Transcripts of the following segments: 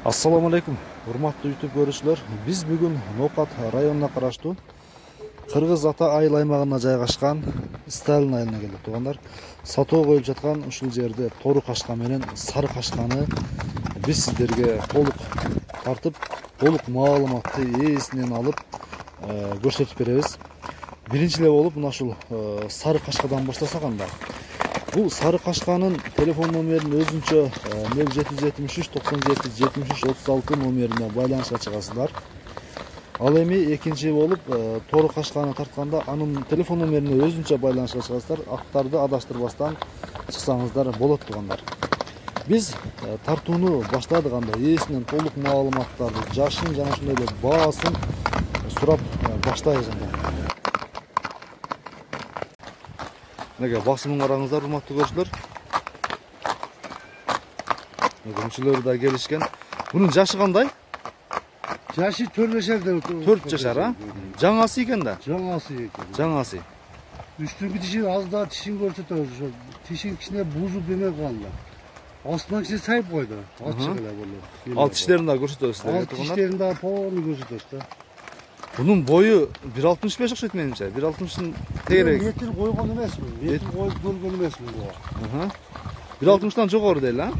Assalamu alaikum, урматтуу YouTube көрүүчүлөр. Биз бүгүн Ноокат районуна караштуу Кыргыз Ата айыл аймагына жайгашкан Сталин айылына келдик туугандар. Сатоо коюп жаткан ушул жерде тору кашка менен сары кашканы биз сиздерге толук тартып, толук маалыматты ээсинен алып көрсөтүп беребиз. Биринчи эле болуп мына ушул сары кашкадан баштасак анда. Бул сары кашканын телефон номерин өзүнчө 0773 97 73 36 номерине байланышка чыгасыздар. Ал эми экинчи болуп тору кашканы тартканда анын телефон номерине өзүнчө байланышка чыгасыздар. Аттарды адаштырбастан чыксаңыздар болот туугандар. Биз тартууну баштадык анда ээсинен толук маалыматтарды, жашын жана ошондой эле баасын сурап баштайбыз анда. Неге басымын караңыздар, урматтуу көрүүчүлөр. Мүчөлөрү да келишкен. Бунун жашы кандай? Жашы 4 4 жашар, а? Жаңасы экен да? Жаңасы экен. Жаңасы. Үстүнкү тиши аз да тишин көрсөтөбүз. Ошо тишин кичине бузуп деме калды. Астынан кичине сайып койду. Ачык эле болду. Ал тиштерин да көрсөтөбүз силерге. Ал тиштерин да полный көрсөтөбүз да. Bunun boyu 1.65 okşayt menimçe. 1.60'ın tegerek. Метр койгон эмесмин. Метр коюп көргөн эмесмин буга. 1.60'dan жогору дейли, а?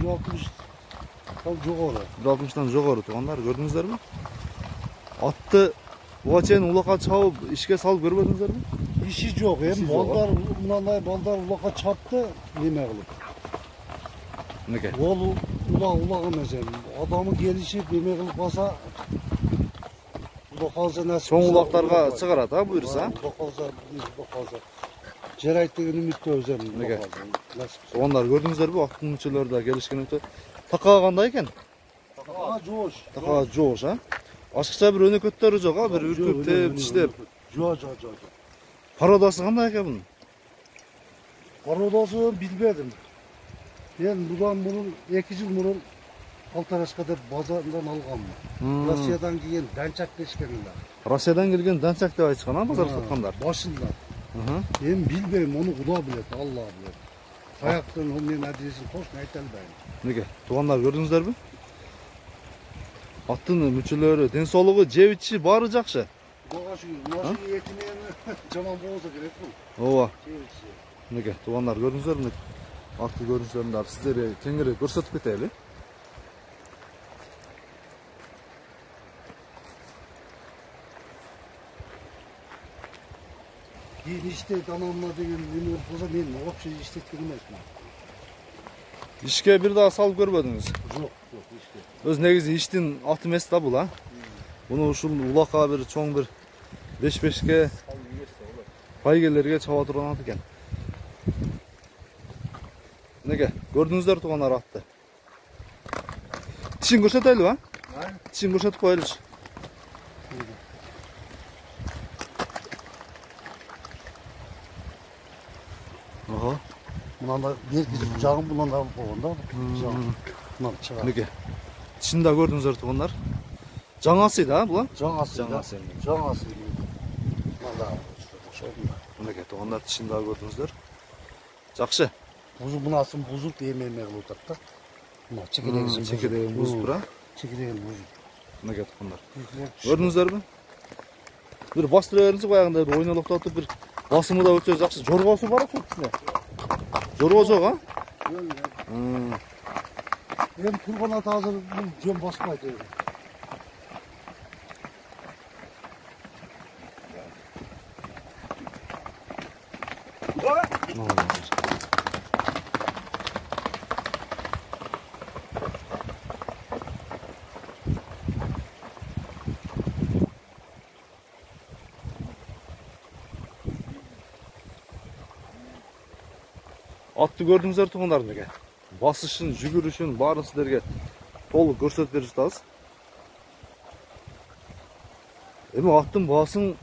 1.60 жогору. 1.60'dan жогору туугандар, көрдүңүздөрбү? Атты буга чейин улакка чабып, ишке салып көрбөдүңүздөрбү? Иши жок, эми балдар мындай балдар улакка чапты, неме кылып. Неке? Ол улак эмес эми. Адамы келишип неме кылып калса Чоң улактарга чыгарат, а буйрса? Бокалса. Жарайт деген үмүттөбүз эми. Неге? Туугандар көрдүңүздөрбү? Аттын мүчөлөрү да келишкен өтө. Такага кандай экен? Такага жоош. Такага жоош, а? Ашыкча бир өнөкөттөрү жок, а? Бир үркүп, тиштеп. Жок. Пародасы кандай экен бунун? Пародасын билбедим. Мен будан мурун 2 жыл мурун Алтарашка деп базардан алганмын. Россиядан келген данчак дешкен эле. Россиядан келген данчак деп айтышкан, а базарда саткандар? Башында. Мен билбейм, муну Куда билет, Алла билет. Каяктан ол менин адресин точно айта албайм. Неге? Туугандар көрдүңүздөрбү? Аттын мүчөлөрү, ден соолугу, жеп-ичи баары жакшы. Кудага шүгүр, машина эти менен жаман болсо керек бул. Ооба. Неге? Туугандар көрдүңүздөрбү? Атты көрүнүштөрүн сиздерге кеңири көрсөтүп кетели. Кейін иштейт анамна деген неме болса мен вообще иштеткен эмесмин. Ишке бир дагы салып көрбөдүңүз? Жок, иште. Өз негизи иштин аты эмес да бул, а? Буну ушул улакка бир чоң бир 5-5ке байгелерге чаба турган ат экен. Неге? Көрдүңүздөр туугандар атты. Тишин көрсөтөлүбү, а? Тишин көрсөтүп коелучу. Мынандай берки жагын мындан алып койгон да. Мына чыга. Неге? Тишин да көрдүңүздөр туугандар. Жаңасы да бул, а? Жаңасы. Мында ошол. Неге? Туугандар тишин да көрдүңүздөр. Жакшы. Бузуп мунасын бузуп эме кылып атат да. Мына чекелеген бузуп тура. Чекелеген бузуп. Неге туугандар? Көрдүңүздөрбү? Бир бастыра бериңиз, баягындай бир ойнолуктатып бир басымы да өтө жакшы. Жоргосу бар экен кичине. Жорго жок, а? Эми турган ат азыр жөн баспайт. Атты көрдүңүздөр туугандар неге? Басышын, жүгүрүшүн баарын сиздерге толук көрсөтүп берип жатабыз. Эми аттын баасына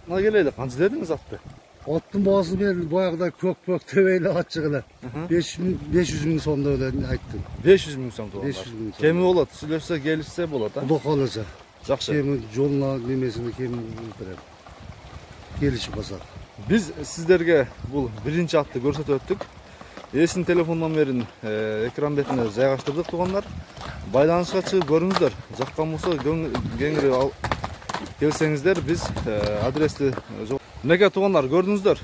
келели, канча дедиңиз атты? Аттын баасы мен баягыда көк төбөйлө ачык эле. 500 миң сом деп эле айттым. 500 миң сом туугандар. 500 миң сом. Кеми болот, сүйлөшсө, келишсе болот, а? Куда каласа. Жакшы. Кеми жолуна немесини кеми берет. Келишип калсак. Биз сиздерге бул биринчи атты көрсөтүп өттүк. Ээсинин телефон номерин экран бетине жайгаштырдык туугандар. байланышка чыгып көрүңүздөр. Жаккан болсо кеңири келсеңиздер, биз адрести Мінекей туғандар, көрдіңіздер.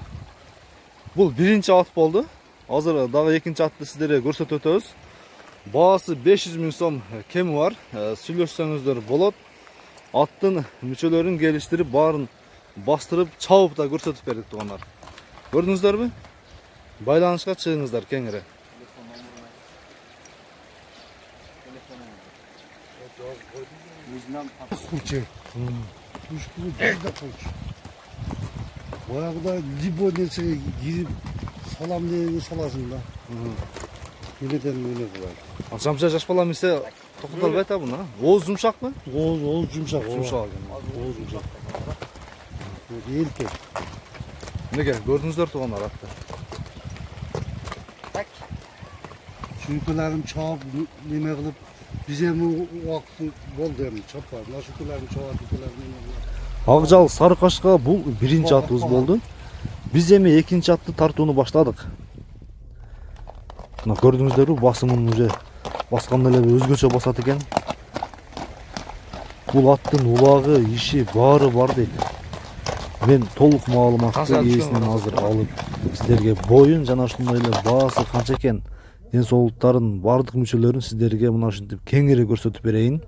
Бұл биринчи ат болды. Азыр дагы экинчи атты сиздерге көрсөтүп өтөбүз. Баасы 500 000 сом кеми бар. Сүйлөшсөңүздөр болот. Аттын мүчөлөрүн келиштирип, баарын бастырып, чабып да көрсөтүп бердик туғандар. Көрдүңүздөрбү? Байланышка чыгыңыздар кеңири. Баяғыда либо нерсеге кирип салам дегенге саласың да. Келеден өне кылат. Жамча жаш бала эмесе токтолбой атабын, а? Ооз жумшакпы? Ооз жумшак. Жумшак. Ооз жумшак. Элкек. Неге көрдүңүздөр тугандар атты. Шүйкөлөрүм чаап неме кылып, биз эми убакыт болду эми чаппа. Мына шүйкөлөрүм чаап, Акжал Сарыкашка бул биринчи атыбыз болду. Биз эми экинчи атты тартууну баштадык. Мына көрдүңүздөрбү, басымын уже басканда эле өзгөчө басат экен. Бул аттын улагы, иши баары бар дейт. Мен толук маалыматты ээсинен азыр алып сиздерге боюн жана ушундай эле баасы канча экен, ден соолуктарын бардык мүчөлөрүн сиздерге мына ушинтип кеңири көрсөтүп берейин.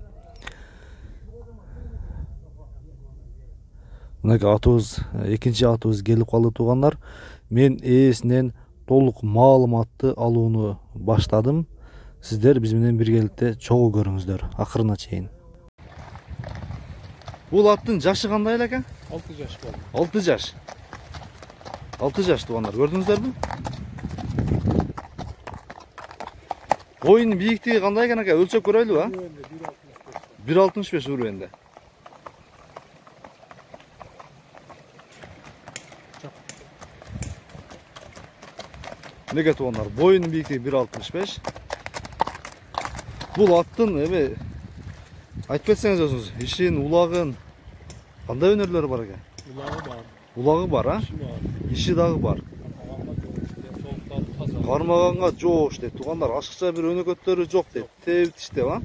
Мынакей атыбыз, экинчи атыбыз келип калды тугандар. Мен ээсинен толук маалыматты алууну баштадым. Сиздер биз менен биргеликте чогуу көрүңүздөр акырына чейин. Бул аттын жашы кандай эле экен? 6 жаш болду. 6 жаш. 6 жаш тугандар, көрдүңүздөрбү? Боюнун бийиктиги кандай экен ака? Өлчөп көрөйлүбү, а? 1.65 уровенде. Неге тугандар, боюнун бийиктиги 1.65. Бул аттын эми айтып кетсеңиз өзүңүз, ишин, улагын кандай өнөрлөрү бар экен? Улагы бар. Улагы бар, а? Иши дагы бар. Кармаганга жоош дейт тугандар, ашыкча бир өнөкөттөрү жок дейт. Тебит иштеп, а?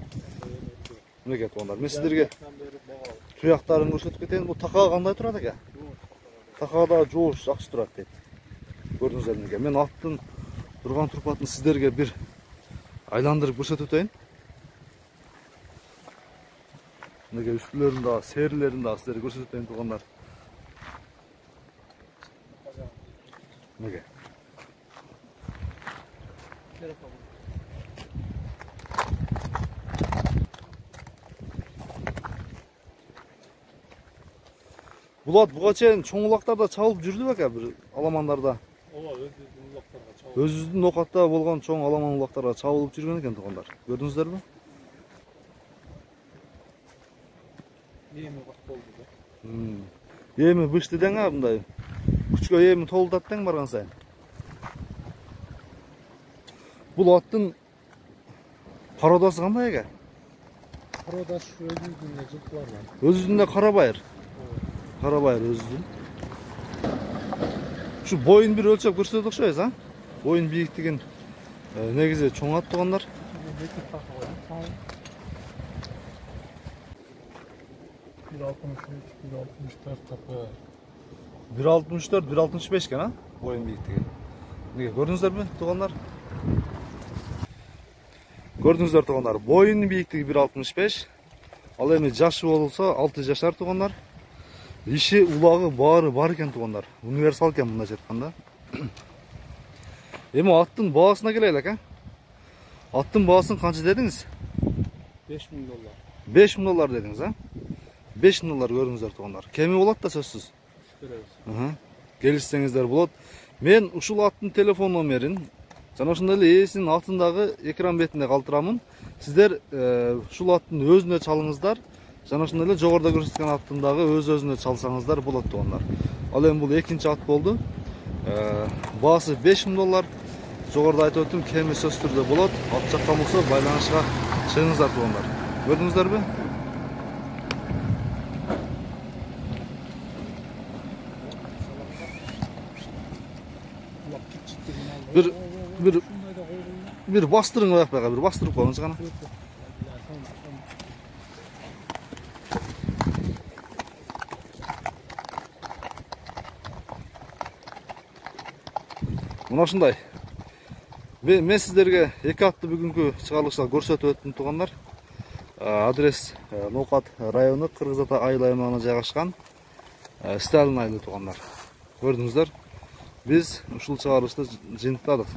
Неге тугандар, мен сиздерге туяктарын көрсөтүп кетейин. Бул такага кандай турат экен? Такага дагы жоош, жакшы турат дейт. Көрдүңүздөр неге? Мен аттын турган турпатын сиздерге бир айландырып көрсөтүп өтөйүн. Неге үстүлөрүн дагы, серилерин дагы сиздерге көрсөтүп өтөйүн тугандар. Неге? Бул ат буга чейин чоң улактарда чабылып жүрдү беке, бир аламандарда. Ооба, өзүбүздүн улактарга чабылып. Өзүбүздүн окатта болгон чоң аламан улактарга чабылып жүргөн экен тугандар. Көрдүңүздөрбү? Эми бак болду да. Эми бышты дең, а мындай. Күчкө эми толдат дең барган сайын. Бул аттын карадасы кандай экен? Карадаш өзүбүздүн жылкылар бар. Өзүндө карабайыр. Карабайыр өзүндүн. Şu boyun bir ölçüp көрсөтүп окшойбуз, а? Boyun бийиктигин негизи чоң ат тугандар. 1.64, 1.65 eкен, а? Boyun бийиктиги. Неге көрдүңүздөрбү тугандар? Көрдүңүздөр тугандар, boyun бийиктиги 1.65. Ал эми жашы болсо 6 жашар тугандар. Иши, улагы баары бар экен тугандар. Универсал экен мындайча айтканда. Эми аттын баасына келели экен. Аттын баасын канча дедиңиз? 5000 доллар. 5000 доллар дедиңиз, а? 5000 доллар көрүңүздөр тугандар. Кеми болот да сөзсүз. Келишсеңиздер болот. Мен ушул аттын телефон номерин жана ошондой эле ээсинин атындагы экран бетинде калтырамын. Сиздер ушул аттын өзүнө чалыңыздар. Жана ошондой эле жогоруда көрсөткөн аттын дагы өз-өзүнө чалсаңыздар болот тугандар. Ал эми бул экинчи ат болду. Баасы 5000 доллар. Жогоруда айтып өттүм, кеми сөз түрдө болот. Ат жаккан болсо байланышка чыгыңыздар тугандар. Көрдүңүздөрбү? Bir bastırın o yapmaya, bir bastırıp koyunuz kana. Мына ушундай. Мен сиздерге 2 атты бүгүнкү чыгарылышта көрсөтүп өттүм туугандар. Адрес Ноокат району Кыргыз Ата айыл аймагына жайгашкан Сталин айылы туугандар. Көрдүңүздөр. Биз ушул чыгарылышты жыйынтыктадык.